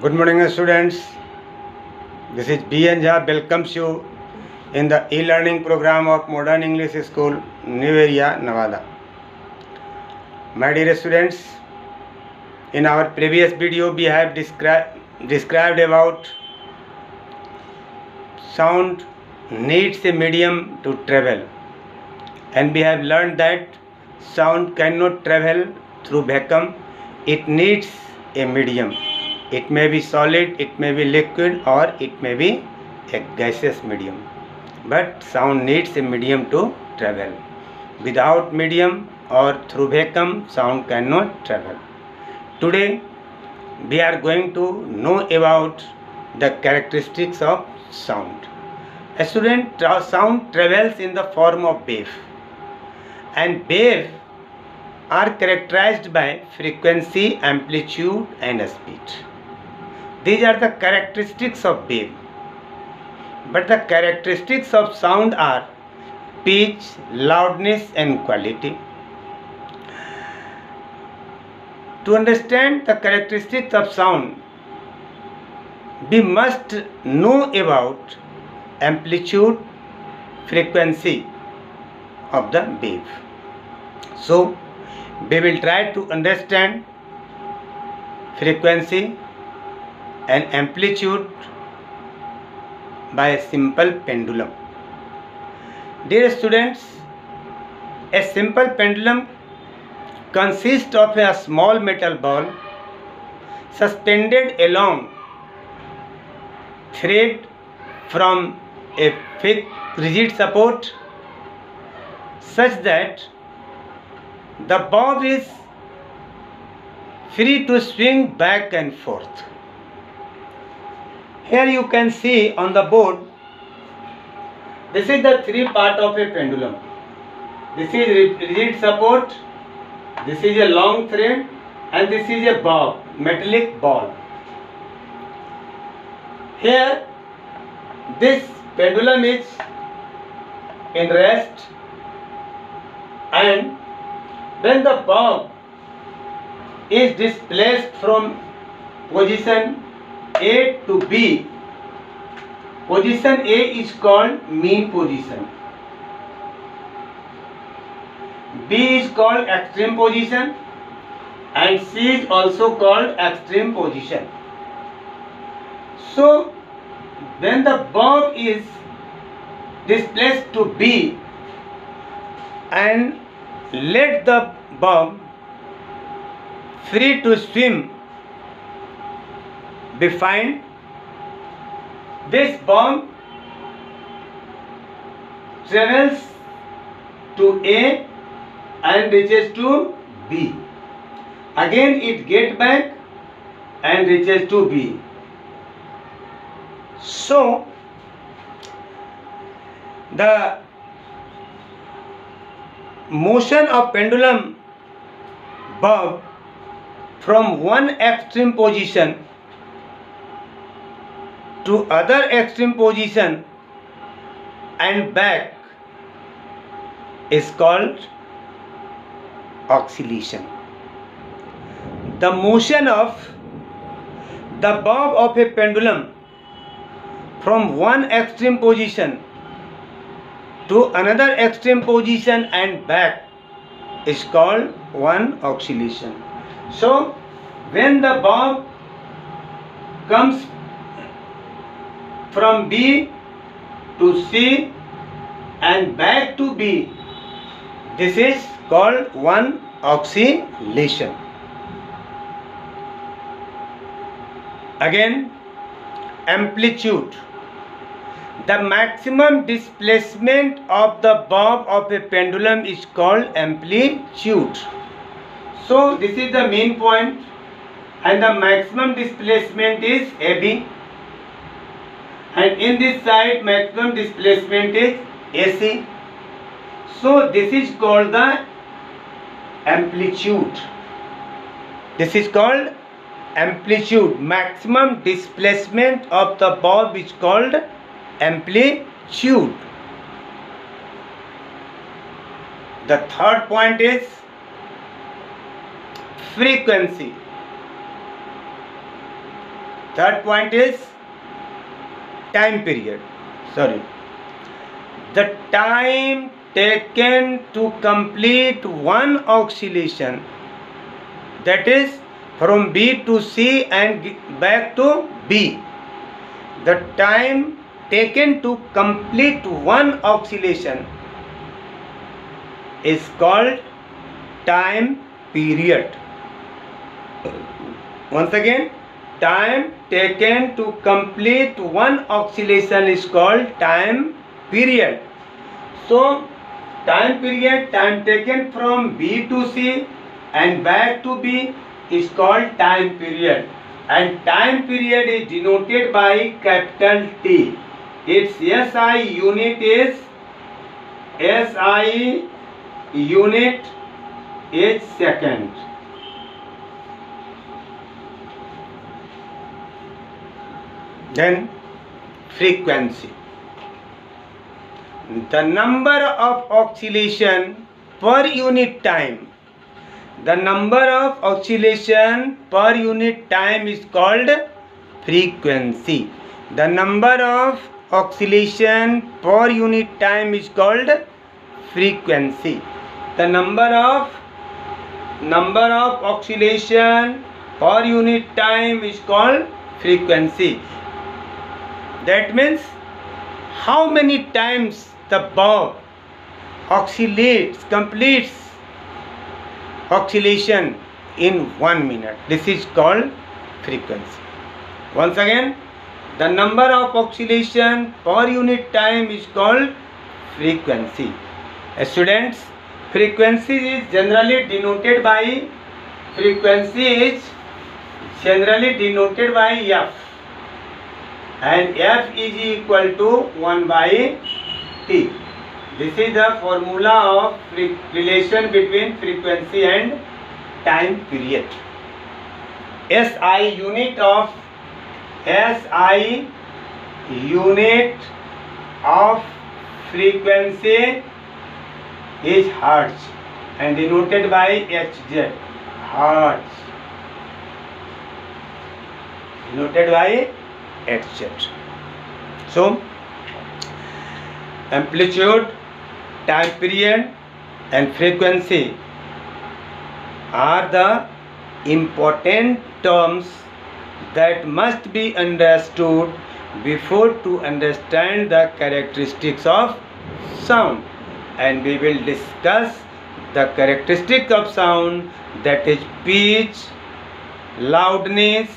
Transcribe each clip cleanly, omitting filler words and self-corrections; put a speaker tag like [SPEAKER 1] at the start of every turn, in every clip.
[SPEAKER 1] Good morning, students. This is B.N. Jha welcomes you in the e-learning program of Modern English School, New Area, Nevada. My dear students, in our previous video we have described about sound needs a medium to travel, and we have learned that sound cannot travel through vacuum. It needs a medium. It may be solid, it may be liquid, or it may be a gaseous medium. But sound needs a medium to travel. Without medium or through vacuum, sound cannot travel. Today, we are going to know about the characteristics of sound. A sound travels in the form of wave, and waves are characterized by frequency, amplitude, and speed. These are the characteristics of wave. But the characteristics of sound are pitch, loudness, and quality. To understand the characteristics of sound, we must know about amplitude, frequency of the wave. So, we will try to understand frequency and amplitude by a simple pendulum. Dear students, a simple pendulum consists of a small metal ball suspended along thread from a fixed rigid support such that the bob is free to swing back and forth. Here you can see on the board, this is the three part of a pendulum. This is rigid support, this is a long thread, and this is a bob, metallic ball. Here this pendulum is in rest, and when the bob is displaced from position A to B, position A is called mean position, B is called extreme position, and C is also called extreme position. So when the bob is displaced to B and let the bob free to swim, we find this bob travels to A and reaches to B. Again it gets back and reaches to B. So the motion of pendulum bob from one extreme position to other extreme position and back is called oscillation. The motion of the bob of a pendulum from one extreme position to another extreme position and back is called one oscillation. So when the bob comes from B to C and back to B, this is called one oscillation. Again, amplitude. The maximum displacement of the bob of a pendulum is called amplitude. So this is the main point, and the maximum displacement is AB, and in this side maximum displacement is AC. So this is called the amplitude. This is called amplitude. Maximum displacement of the bob is called amplitude. The third point is frequency. Third point is time period. Sorry. The time taken to complete one oscillation, that is from B to C and back to B. The time taken to complete one oscillation is called time period. Once again, time taken to complete one oscillation is called time period. So, time period, time taken from B to C and back to B is called time period. And time period is denoted by capital T. Its SI unit is second. Then frequency. The number of oscillation per unit time. The number of oscillation per unit time is called frequency. The number of oscillation per unit time is called frequency. The number of oscillation per unit time is called frequency. That means how many times the bulb completes oscillation in 1 minute. This is called frequency. Once again, the number of oscillation per unit time is called frequency. Students, frequency is generally denoted by F, and F is equal to 1 by T. This is the formula of relation between frequency and time period. SI unit of frequency is Hertz and denoted by Hz. Hertz. Denoted by Hz. So, amplitude, time period and frequency are the important terms that must be understood before to understand the characteristics of sound, and we will discuss the characteristic of sound, that is pitch, loudness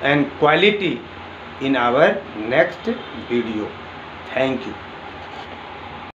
[SPEAKER 1] and quality, in our next video. Thank you.